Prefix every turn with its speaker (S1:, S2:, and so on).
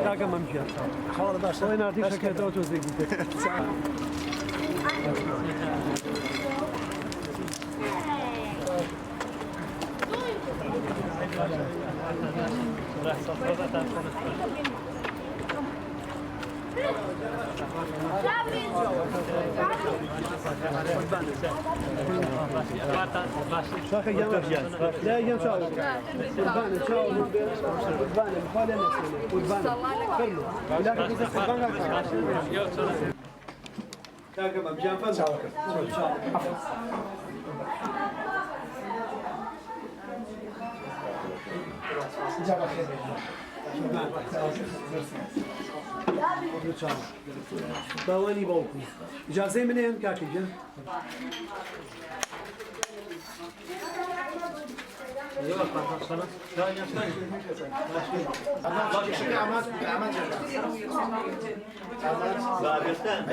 S1: Draga mamcia.
S2: Hvala da
S1: Ovo je nartiša kada je to zdigite. Şaka yamaç. لا يم شاو. قربان شاو. قربان مخالي نسمه. قربان. كله. لكن إذا قربان كاكا ما بجان فضل.
S2: Cevap
S1: باوانی باوکو اجازه منه هم کاکی جان
S2: ederim.